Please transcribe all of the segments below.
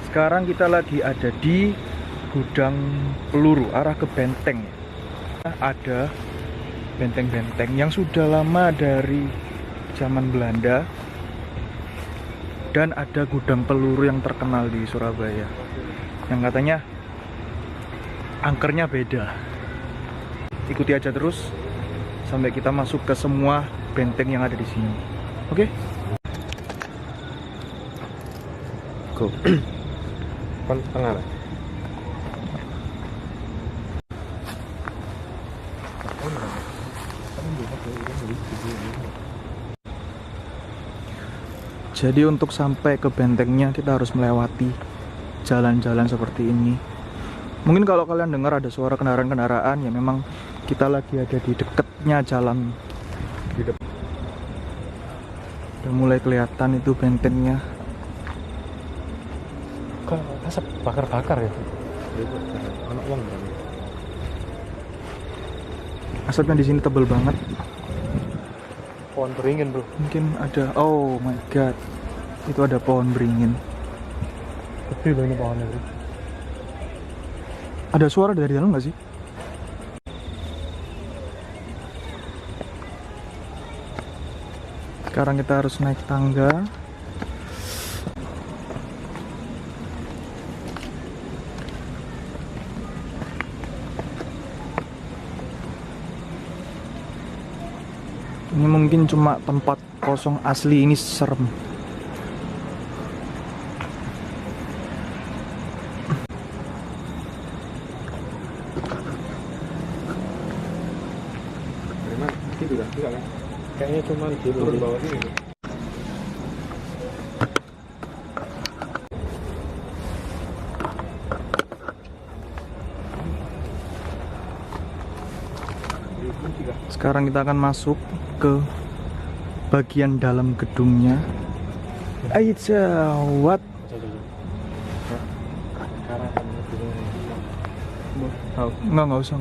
Sekarang kita lagi ada di gudang peluru arah ke benteng. Ada benteng-benteng yang sudah lama dari zaman Belanda. Dan ada gudang peluru yang terkenal di Surabaya yang katanya angkernya beda. Ikuti aja terus sampai kita masuk ke semua benteng yang ada di sini. Oke? Go. Kon tengah. Jadi untuk sampai ke bentengnya kita harus melewati jalan-jalan seperti ini. Mungkin kalau kalian dengar ada suara kendaraan-kendaraan, ya memang kita lagi ada di dekatnya jalan. Udah mulai kelihatan itu bentengnya. Kok asap bakar-bakar ya? Anak uang berani. Asapnya di sini tebel banget. Pohon beringin bro. Mungkin ada, oh my god, itu ada pohon beringin. Gede loh ini pohonnya bro. Ada suara dari dalam nggak sih? Sekarang kita harus naik tangga. Ini mungkin cuma tempat kosong, asli ini serem. Kayaknya cuma di bawah sini. Sekarang kita akan masuk ke bagian dalam gedungnya. Ayo jawab. Nggak usah.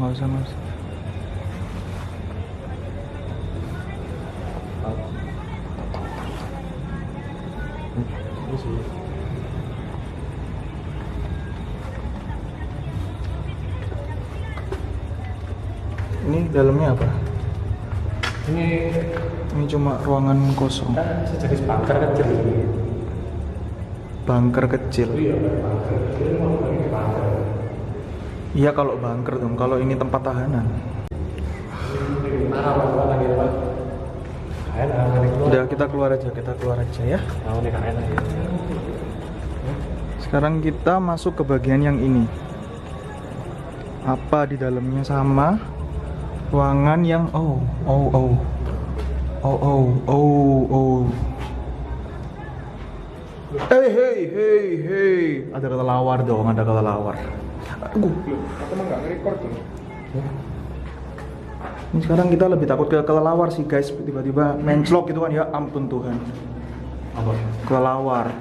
Ini dalamnya apa? Ini cuma ruangan kosong. Sejenis bunker kecil. Bunker kecil. Iya, bunker kecil mau bunker. Iya kalau bunker dong. Kalau ini tempat tahanan. Udah kita keluar aja ya. Sekarang kita masuk ke bagian yang ini. Apa di dalamnya sama? Ruangan yang oh. Hey. Ada kelelawar dong, ada kelelawar. Aku nggak nge-record tuh. Ini sekarang kita lebih takut ke kelelawar sih guys. Tiba-tiba menclok gitu kan, ya ampun Tuhan. Apa? Kelelawar.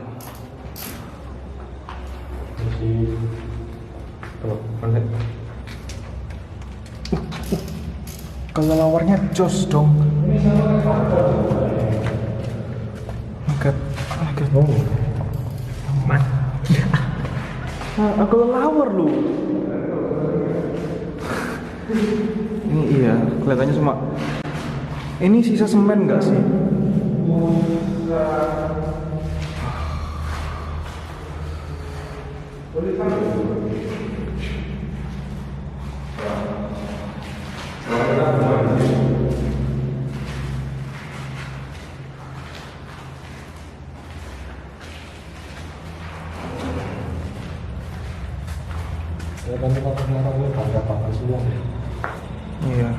Kelelawarnya jos dong. Oh my god. Kelelawar lu. Ini iya, kelihatannya cuma ini sisa semen nggak sih? Iya.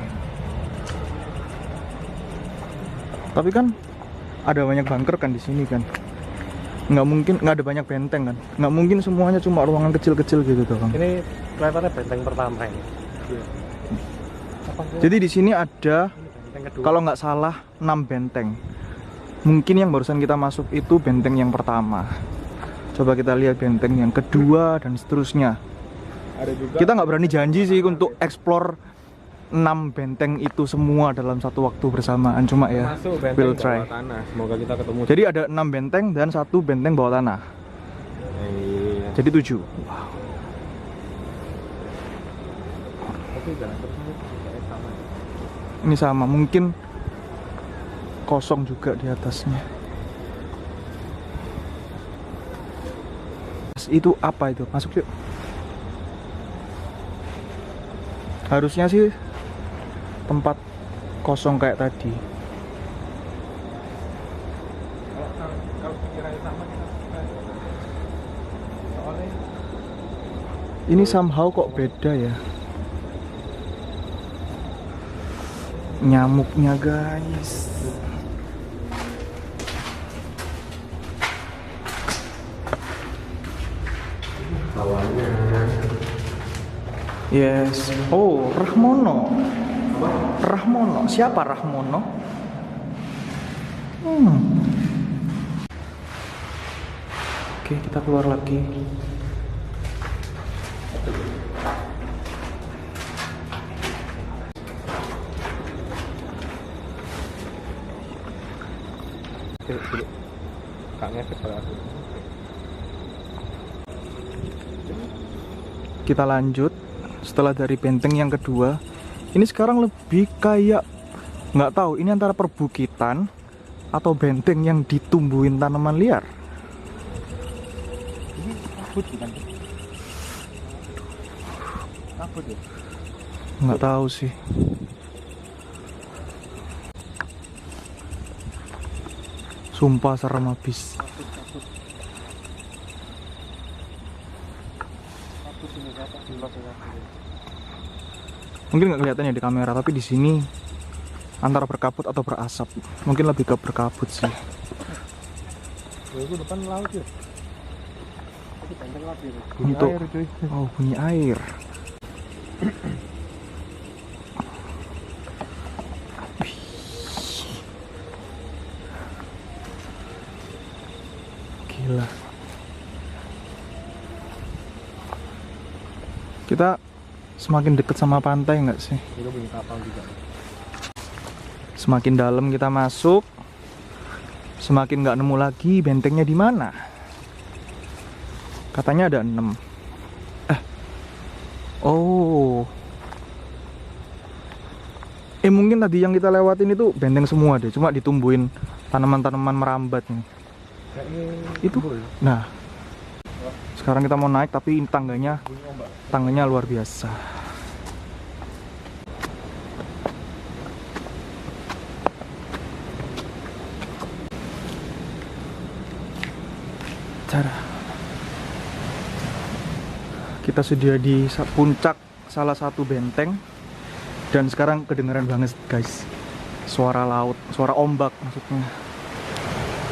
Tapi kan ada banyak bunker kan di sini kan. Nggak mungkin nggak ada banyak benteng kan. Nggak mungkin semuanya cuma ruangan kecil-kecil gitu tuh kan. Ini kelihatannya benteng pertama ini. Jadi di sini ada kalau nggak salah 6 benteng. Mungkin yang barusan kita masuk itu benteng yang pertama. Coba kita lihat benteng yang kedua dan seterusnya. Ada juga. Kita nggak berani janji sih untuk explore 6 benteng itu semua dalam satu waktu bersamaan, cuma ya we'll try. Tanah. Semoga kita ketemu. Jadi ada 6 benteng dan 1 benteng bawah tanah. Jadi 7. Wow. Tapi jalan terus ini kayak sama. Ini sama, mungkin kosong juga di atasnya. Itu apa itu? Masuk yuk. Harusnya sih tempat kosong kayak tadi. Kalau pikirannya sama kita soalnya Ini somehow kok beda ya. Nyamuknya guys. Yes. Oh, Rahmono. Rahmono. Siapa Rahmono? Oke, kita keluar lagi. dulu. Kak ngefek kalau aku. Kita lanjut setelah dari benteng yang kedua. Ini sekarang lebih kayak nggak tahu ini antara perbukitan atau benteng yang ditumbuhin tanaman liar. Ini kabut bukan? Kabut ya? Nggak tahu sih. Sumpah serem habis. Kabut. Kabut ini apa? Gelap ya. Mungkin nggak kelihatan ya di kamera, tapi di sini antara berkabut atau berasap. Mungkin lebih ke berkabut sih. Ya itu depan laut ya. Itu benteng lagi. Untuk Air, cuy. oh, bunyi air. Wih. Gila. Kita semakin dekat sama pantai nggak sih? Itu bunyi kapal juga. Semakin dalam kita masuk, semakin nggak nemu lagi bentengnya di mana. Katanya ada 6. Oh. Mungkin tadi yang kita lewatin itu benteng semua deh, cuma ditumbuhin tanaman-tanaman merambat nih. Kayaknya Itu. timbul. Nah, sekarang kita mau naik tapi tangganya Bunyi ombak. luar biasa. Cara kita sudah di puncak salah satu benteng dan sekarang kedengeran banget guys suara laut, suara ombak maksudnya.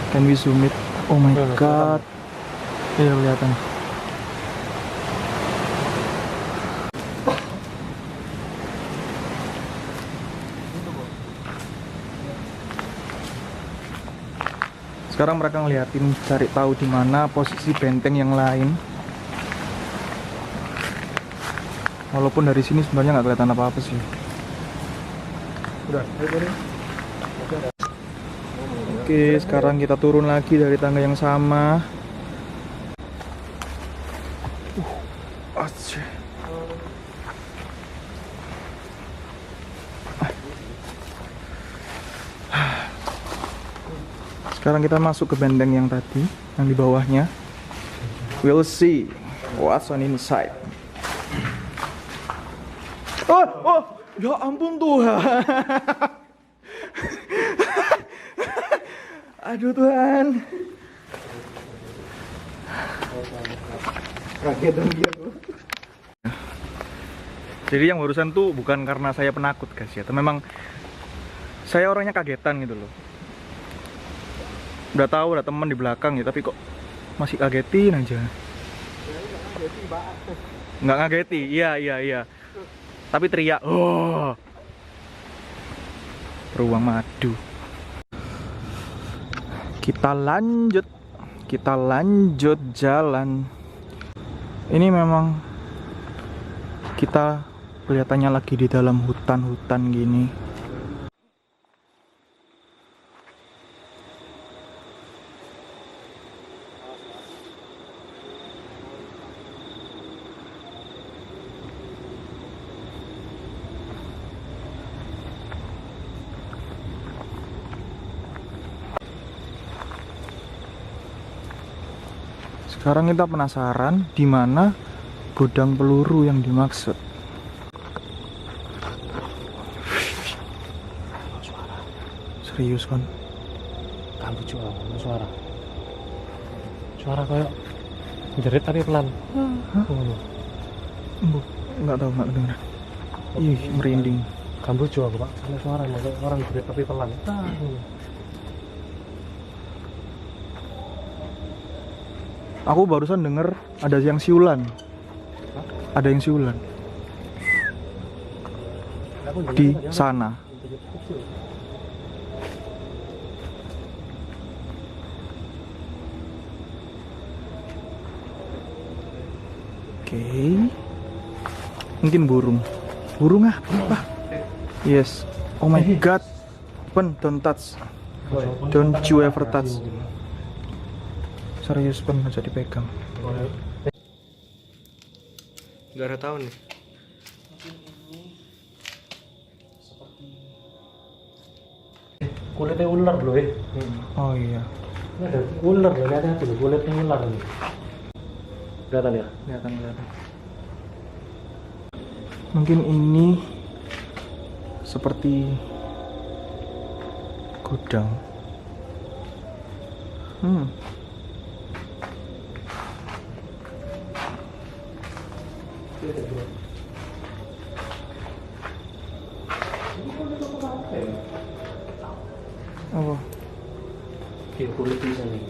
Can we zoom it? Oh my god. Iya kelihatan. Sekarang mereka ngeliatin cari tahu di mana posisi benteng yang lain. Walaupun dari sini sebenarnya nggak kelihatan apa-apa sih. Udah, ayo turun. Oke, sekarang kita turun lagi dari tangga yang sama. Asyik. Sekarang kita masuk ke benteng yang tadi, yang di bawahnya. We'll see what's on inside. Oh, ya ampun Tuhan. Aduh Tuhan. Kaget dong dia tuh. Jadi yang barusan tuh bukan karena saya penakut guys ya, tapi memang saya orangnya kagetan gitu loh. Udah tahu ada teman di belakang ya, tapi kok masih kagetin aja. Nggak ngageti, iya. Tapi teriak, oh, beruang madu. Kita lanjut jalan. Ini memang kita kelihatannya lagi di dalam hutan-hutan gini. Sekarang kita penasaran di mana gudang peluru yang dimaksud. Serius kan? Kamu juga ada suara. Suara kayak jerit tapi pelan. Oh. Nggak tahu, nggak dengar. Ih, merinding. Kamu juga Pak, ada suara kayak orang jerit tapi pelan. Aku barusan denger ada yang siulan. Ada yang siulan di sana. Oke. Mungkin burung. Burung apa? Yes. Oh my god. Pen, don't touch. Don't you ever touch. Serius pen, aja dipegang. Gak ada tahu nih. Kulitnya ular loh Oh iya. Ini ada ular loh, lihat tuh kulitnya ular nih. Kelihatan ya? Kelihatan. Mungkin ini seperti gudang. Apa? Kayak kulit bisa nih.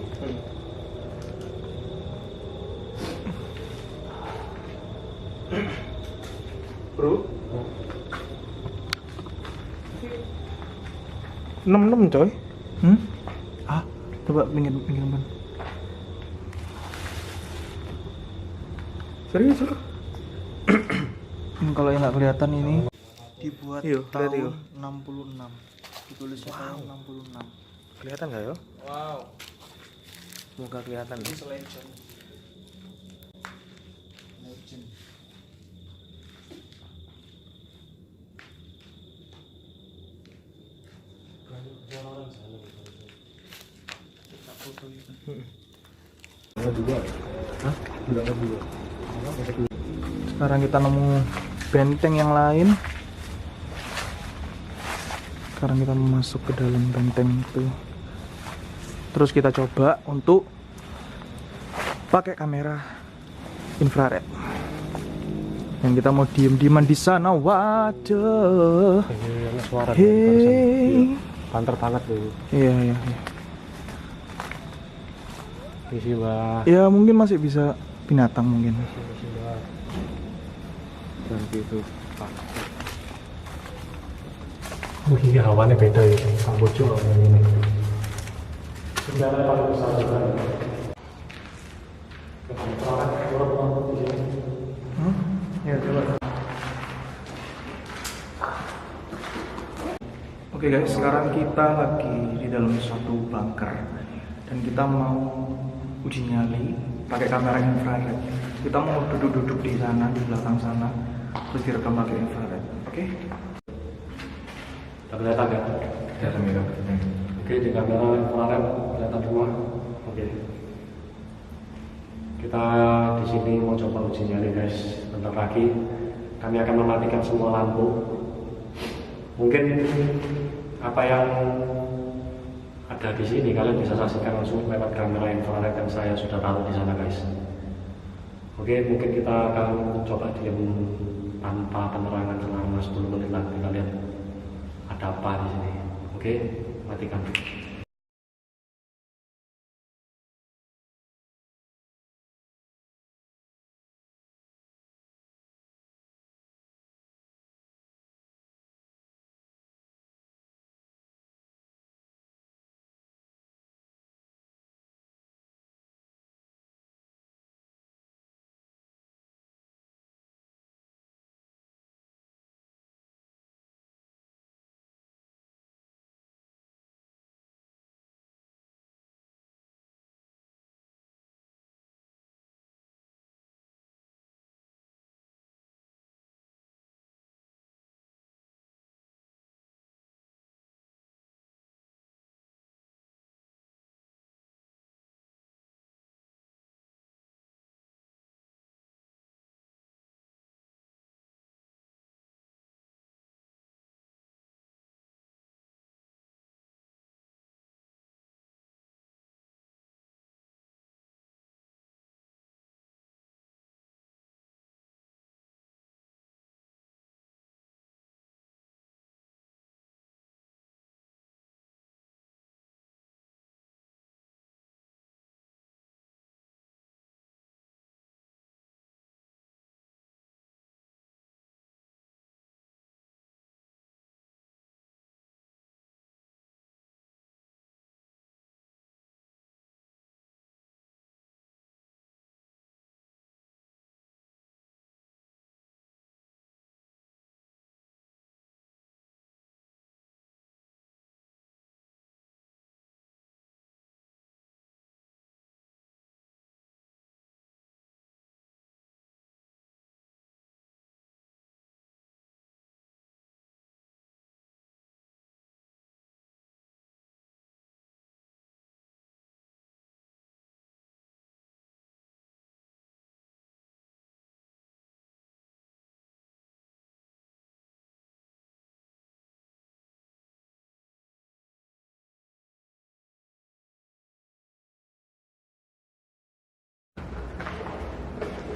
Bro, 6 coy. Coba pinggir ban. Serius loh. Kalau yang nggak kelihatan ini dibuat Iya, lihat tahun iya. 66. Ditulisnya tahun 66. Kelihatan nggak ya? Wow. Semoga kelihatan. It's legend. Sekarang kita nemu benteng yang lain. Sekarang kita mau masuk ke dalam benteng itu. Terus kita coba untuk pakai kamera infrared. Dan kita mau diem-dieman di sana. Waduh. Ini suara. Hei. Panter banget loh. Iya. Isi bah. Ya mungkin masih bisa binatang mungkin. Dan gitu. Ini hawannya beda ya. Kamboja yang ini. Sebenarnya paling besar juga. Ya coba. Oke guys, sekarang kita lagi di dalam suatu bunker dan kita mau uji nyali pakai kamera infrared. Kita mau duduk-duduk di sana, di belakang sana, terus direkam pakai infrared. Oke? Tak kelihatan kan? Kelihatan. Oke, di kamera infrared kelihatan semua. Oke. Kita di sini mau coba uji nyali guys. Bentar lagi kami akan mematikan semua lampu. Mungkin apa yang ada di sini kalian bisa saksikan langsung lewat kamera infrared yang saya sudah taruh di sana guys. Oke, mungkin kita akan coba diam tanpa penerangan selama 10 menit lagi. Kita lihat ada apa di sini. Oke, matikan.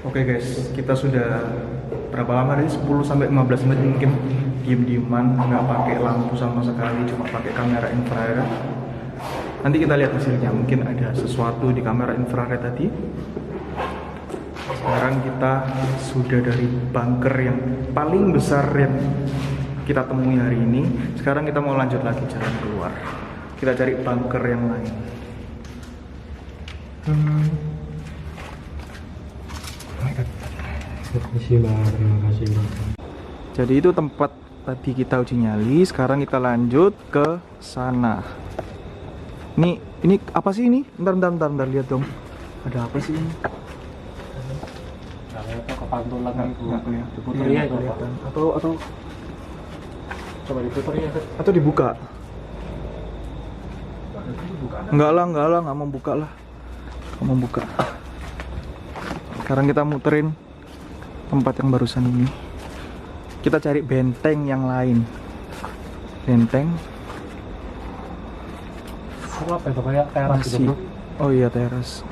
Oke guys, kita sudah berapa lama tadi? 10 sampai 15 menit mungkin diem-dieman, nggak pakai lampu sama sekali, cuma pakai kamera infrared. Nanti kita lihat hasilnya, mungkin ada sesuatu di kamera infrared tadi. Sekarang kita sudah dari bunker yang paling besar yang kita temui hari ini. Sekarang kita mau lanjut lagi jalan keluar. Kita cari bunker yang lain. Terima kasih Mbak. Jadi itu tempat tadi kita uji nyali. Sekarang kita lanjut ke sana. Ini apa sih ini? Bentar, lihat dong. Ada apa sih ini? Itu kepantulan itu. Nggak kelihatan. Diputerin Iya, itu, Pak. kelihatan. Atau Coba diputerin ya. atau dibuka? Enggak lah, nggak mau buka lah. Nggak mau buka. Sekarang kita muterin tempat yang barusan ini. Kita cari benteng yang lain. Benteng Itu apa itu kayak teras gitu, masih. Bro? Oh iya, teras.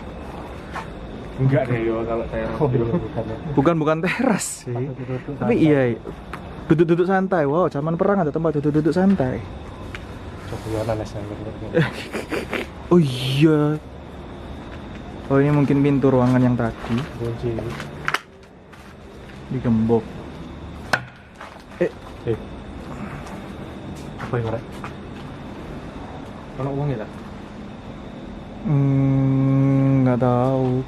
Enggak deh yo kalau teras dulu bukan ya. Bukan teras sih. Duduk-duduk Tapi santai. iya, duduk-duduk santai. Wow, zaman perang ada tempat duduk-duduk santai. Coba nanesnya gitu. Oh iya. Oh ini mungkin pintu ruangan yang tadi Kunci. digembok. Apa yang korek? Kalau uang ya? Nggak tahu.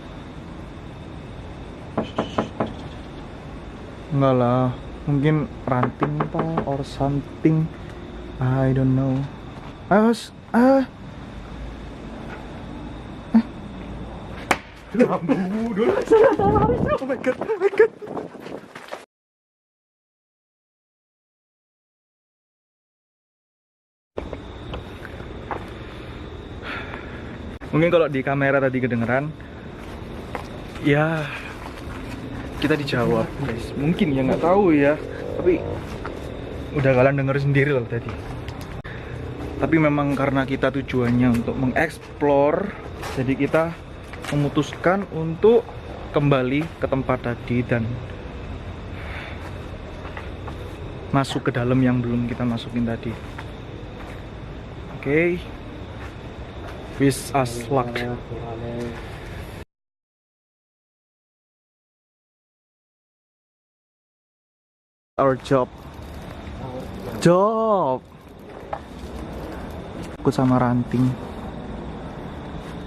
Enggak lah, mungkin ranting apa or something. I don't know. Oh my god. Mungkin kalau di kamera tadi kedengeran, ya kita dijawab guys. Mungkin ya nggak tahu ya, tapi udah kalian denger sendiri loh tadi. Tapi memang karena kita tujuannya untuk mengeksplor, jadi kita memutuskan untuk kembali ke tempat tadi dan masuk ke dalam yang belum kita masukin tadi. Oke. Wish us luck. Our job. Ikut sama ranting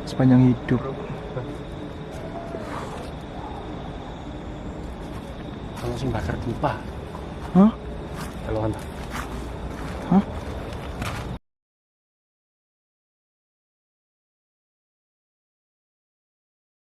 sepanjang hidup. Kalau sing bakar pipa. Hah? Kalau kan